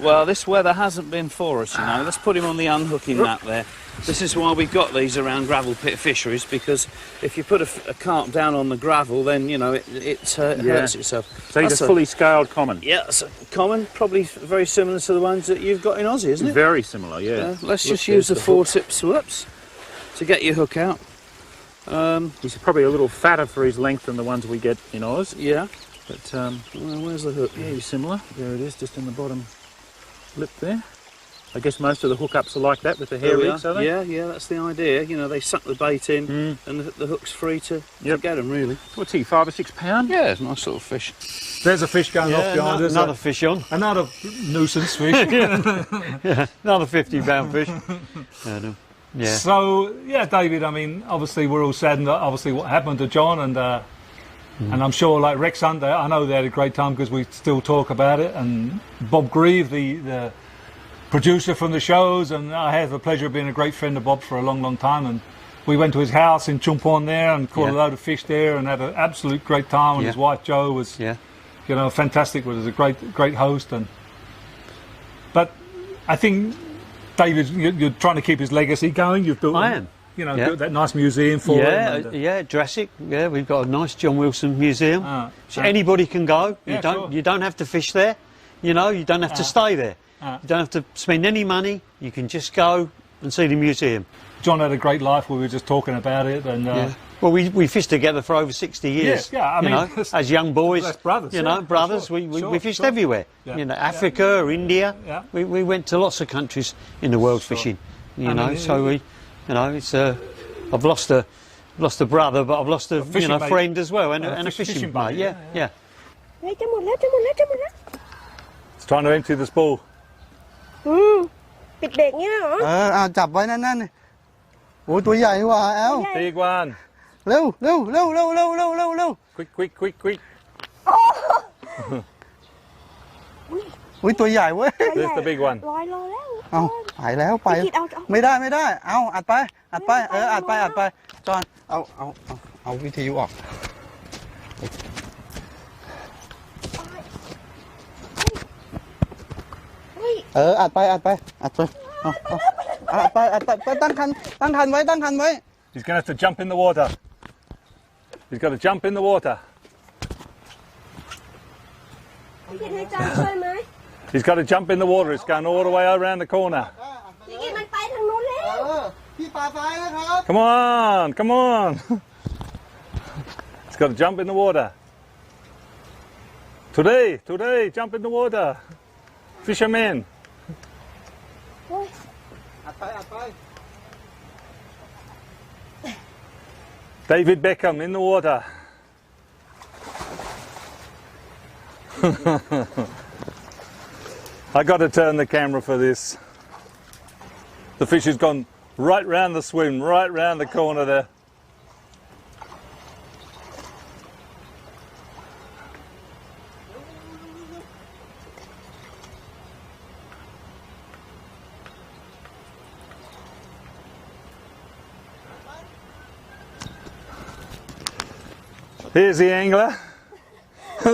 Speaker 9: Well, this weather hasn't been for us, you know. Let's put him on the unhooking mat there. This is why we've got these around gravel pit fisheries, because if you put a carp down on the gravel, then, you know, it hurts itself.
Speaker 1: So he's a fully scaled common.
Speaker 9: Yeah, it's a common, probably very similar to the ones that you've got in Aussie, isn't it?
Speaker 1: Very similar, yeah.
Speaker 9: Let's just use the 4 tips, whoops, to get your hook out.
Speaker 1: He's probably a little fatter for his length than the ones we get in Oz.
Speaker 9: Yeah.
Speaker 1: But
Speaker 9: Well, where's the hook?
Speaker 1: yeah, he's similar. There it is, just in the bottom lip there. I guess most of the hookups are like that with the hair rigs, are they?
Speaker 9: Yeah, that's the idea. You know, they suck the bait in and the hook's free to get them, really.
Speaker 1: What's he, 5 or 6 pound?
Speaker 9: Yeah, it's a nice little fish.
Speaker 8: There's a fish going off behind us.
Speaker 5: Another fish on.
Speaker 8: Another nuisance fish.
Speaker 5: Yeah, another 50-pound fish. Yeah.
Speaker 8: So, yeah, David, I mean, obviously we're all saddened, obviously, what happened to John, and I'm sure, like Rex Hunt, I know they had a great time because we still talk about it, and Bob Grieve, the producer from the shows, and I had the pleasure of being a great friend of Bob's for a long, long time, and we went to his house in Chumpon there and caught a load of fish there and had an absolute great time, and his wife Jo was, you know, fantastic, was a great host. But I think, David, you're trying to keep his legacy going. You've built, you know, built that nice museum for him. And,
Speaker 5: Jurassic. Yeah, we've got a nice John Wilson museum. So anybody can go. You don't have to fish there. You know, you don't have to stay there. You don't have to spend any money. You can just go and see the museum.
Speaker 8: John had a great life. We were just talking about it, and
Speaker 5: well, we fished together for over 60 years.
Speaker 8: I mean,
Speaker 5: you know, as young boys,
Speaker 8: that's brothers.
Speaker 5: You know, brothers. We fished everywhere. You know, Africa or India. We went to lots of countries in the world fishing. You know, so we, you know, it's I've lost a brother, but I've lost a friend as well, and a fishing mate. Yeah.
Speaker 8: It's time to empty the spool.
Speaker 10: ปิดเบรกเนี่ยเหรอ
Speaker 5: จับไว้นั่นๆโอ้ตัวใหญ่ว่ะเอ้า
Speaker 8: Big one.
Speaker 5: เร็ว
Speaker 8: Quick.
Speaker 5: อุ้ยตัวใหญ่เว้ย
Speaker 8: There's the big one.
Speaker 10: ลอยรอแล้ว
Speaker 5: เอาไปแล้วไป
Speaker 10: พี่กิตเอา
Speaker 5: ไม่ได้เอาอัดไปอัดไปจอนเอาวิทยุออกอัดไปเอาตั้งคันไว้
Speaker 8: He's going to have to jump in the water. He's got to jump in the water.
Speaker 10: พี่กิตให้จอนช่วยไหม
Speaker 8: He's got to jump in the water. It's going all the way around the corner.
Speaker 10: พี่กิตมันไปทางนู้นแล้ว
Speaker 5: พี่ปลาไปนะครับ
Speaker 8: Come on. He's got to jump in the water. Today, jump in the water. Fisherman.
Speaker 5: อัดไป
Speaker 8: David Beckham in the water. I got to turn the camera for this. The fish has gone right round the swim, right round the corner there. Here's the angler,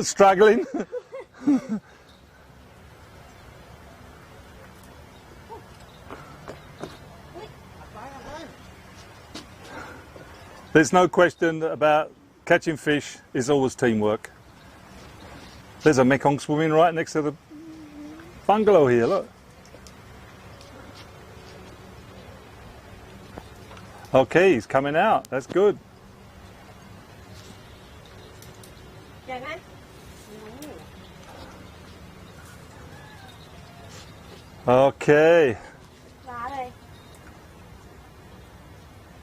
Speaker 8: struggling. There's no question about catching fish is always teamwork. There's a Mekong swimming right next to the bungalow here, look. Okay, he's coming out. That's good.
Speaker 10: ใหญ่ไหม
Speaker 8: Okay.
Speaker 10: ล้าเลย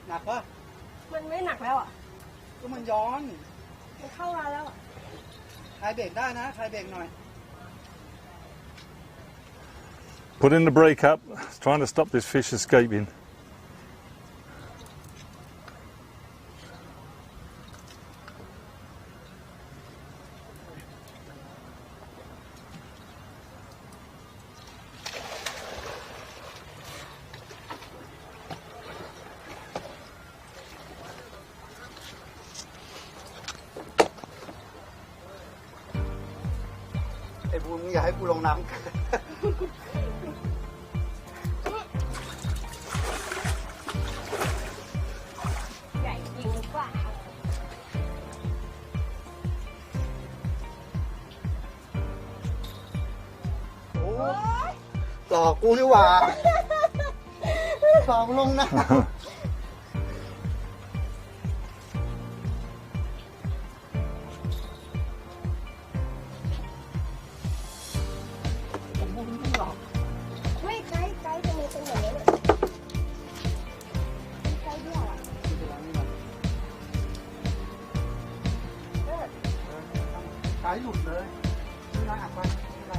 Speaker 5: หนักปะ
Speaker 10: มันไม่หนักแล้วอ่ะ
Speaker 5: ก็มันย้อน
Speaker 10: มันเข้ามาแล้วอ่ะ
Speaker 5: ใครเบรกได้นะใครเบรกหน่อย
Speaker 8: Putting the brake up, trying to stop this fish escaping.
Speaker 5: Ê, buồn như vậy, buồn lòng nằm.
Speaker 10: ใหญ่จริงหรือเปล่า
Speaker 5: หลอกกูนี่หว่าสองลงนะ
Speaker 10: ไม่ไกด์จะมีเป็นอย่างนี้เนี่ยไกด์เดียวอ่ะ
Speaker 5: ขายหลุดเลยไม่น่าอัดไปไม่เป็นไร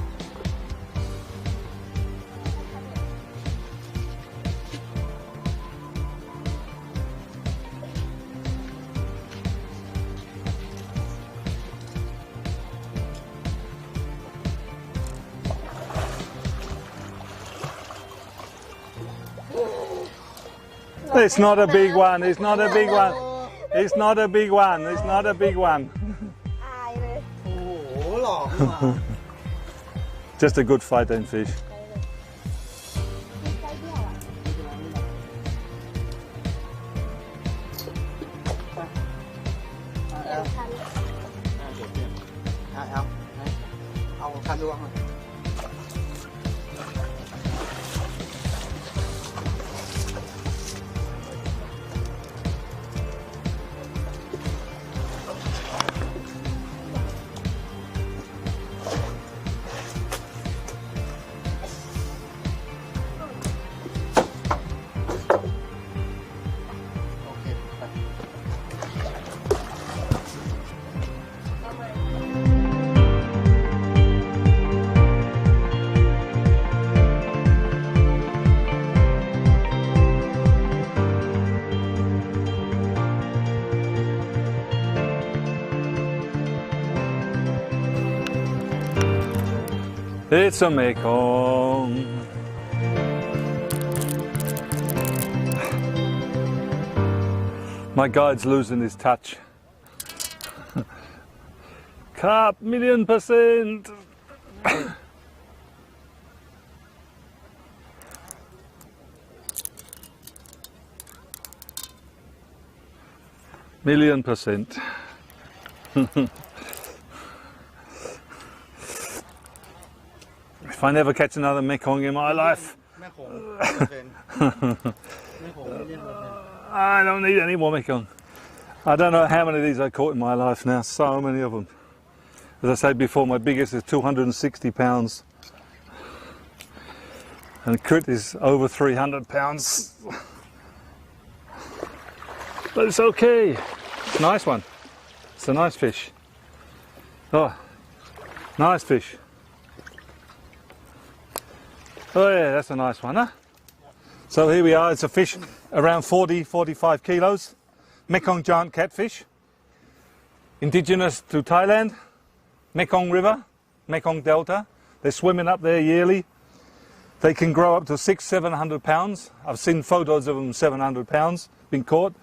Speaker 8: It's not a big one. It's not a big one. It's not a big one. It's not a big one.
Speaker 10: อายเลย
Speaker 5: โอ้โหหลอกนี่หว่า
Speaker 8: Just a good fighting fish.
Speaker 10: ไกด์เดียวอ่ะ
Speaker 5: เอาคันดูว่า
Speaker 8: It's a Mekong. My guide's losing his touch. Carp, 1,000,000%. %1,000,000. If I never catch another Mekong in my life, I don't need any more Mekong. I don't know how many of these I caught in my life now, so many of them. As I said before, my biggest is 260 pounds. And crit is over 300 pounds. But it's okay. It's a nice one. It's a nice fish. Oh, nice fish. Oh yeah, that's a nice one, huh? So here we are, it's a fish around 40, 45 kilos. Mekong giant catfish. Indigenous to Thailand. Mekong River, Mekong Delta. They're swimming up there yearly. They can grow up to 600-700 pounds. I've seen photos of them 700 pounds been caught.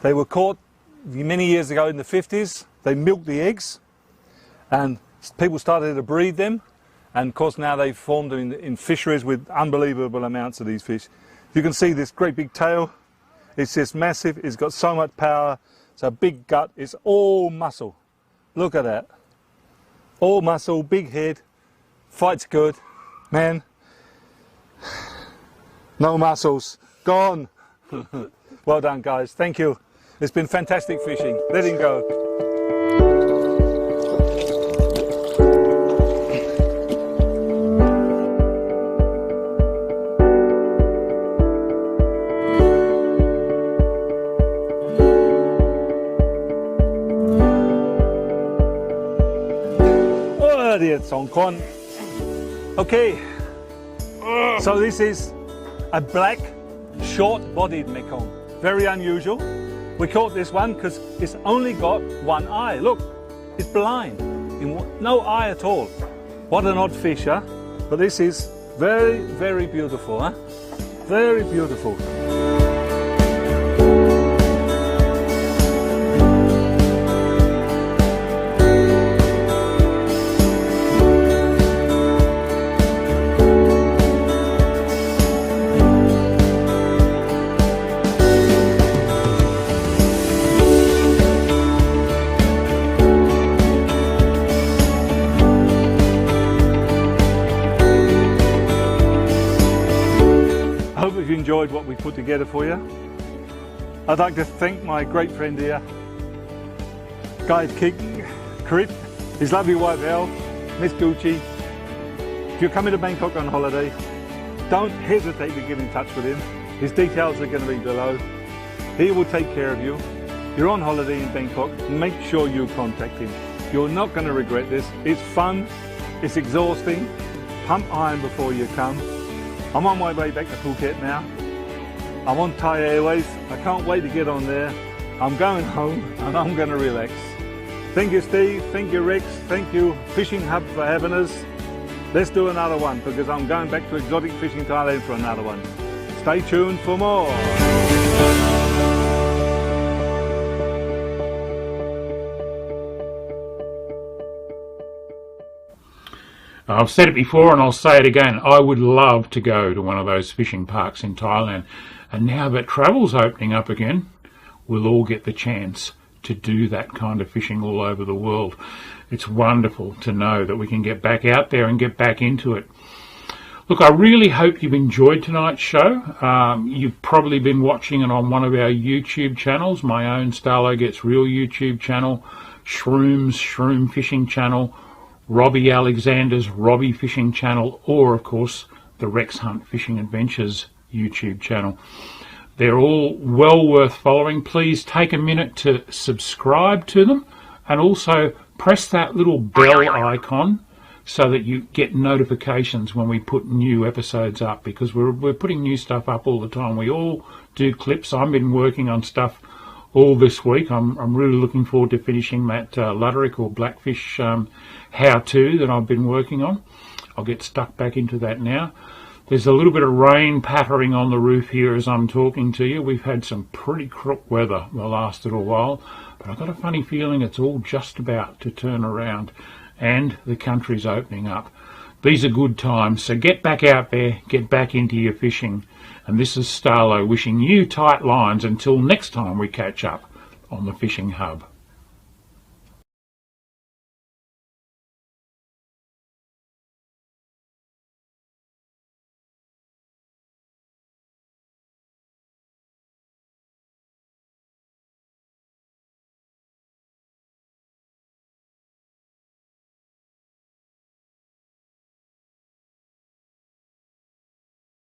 Speaker 8: They were caught many years ago in the 50s. They milked the eggs and people started to breed them. And of course now they've formed in fisheries with unbelievable amounts of these fish. You can see this great big tail. It's just massive. It's got so much power. It's a big gut. It's all muscle. Look at that. all muscle, big head, fights good. Man, no muscles, gone. Well done, guys, thank you. It's been fantastic fishing. Let him go. Okay, so this is a black short-bodied mekong, very unusual. We caught this one because it's only got one eye. Look, it's blind, no eye at all. What an odd fish, huh? But this is very, very beautiful, huh? Very beautiful. I hope you've enjoyed what we put together for you. I'd like to thank my great friend here, Guide Crip, his lovely wife Elle, Miss Gucci. If you're coming to Bangkok on holiday, don't hesitate to get in touch with him. His details are going to be below. He will take care of you. You're on holiday in Bangkok, make sure you contact him. You're not going to regret this. It's fun, it's exhausting. Pump iron before you come. I'm on my way back to Phuket now. I'm on Thai Airways. I can't wait to get on there. I'm going home and I'm going to relax. Thank you, Steve. Thank you, Rex. Thank you, Fishing Hub, for having us. Let's do another one because I'm going back to Exotic Fishing Thailand for another one. Stay tuned for more.
Speaker 1: I've said it before and I'll say it again. I would love to go to one of those fishing parks in Thailand. And now that travel's opening up again, we'll all get the chance to do that kind of fishing all over the world. It's wonderful to know that we can get back out there and get back into it. Look, I really hope you've enjoyed tonight's show. You've probably been watching it on one of our YouTube channels, my own Starlo Gets Real YouTube channel, Shroom's Shroom Fishing channel, Robbie Alexander's Robbie Fishing channel, or of course the Rex Hunt Fishing Adventures YouTube channel. They're all well worth following. Please take a minute to subscribe to them and also press that little bell icon so that you get notifications when we put new episodes up, because we're putting new stuff up all the time. We all do clips. I've been working on stuff all this week. I'm really looking forward to finishing that Luderick or Blackfish how-to that I've been working on. I'll get stuck back into that now. There's a little bit of rain pattering on the roof here as I'm talking to you. We've had some pretty crook weather the last little while, but I've got a funny feeling it's all just about to turn around and the country's opening up. These are good times, so get back out there, get back into your fishing. And this is Starlo wishing you tight lines until next time we catch up on the Fishing Hub.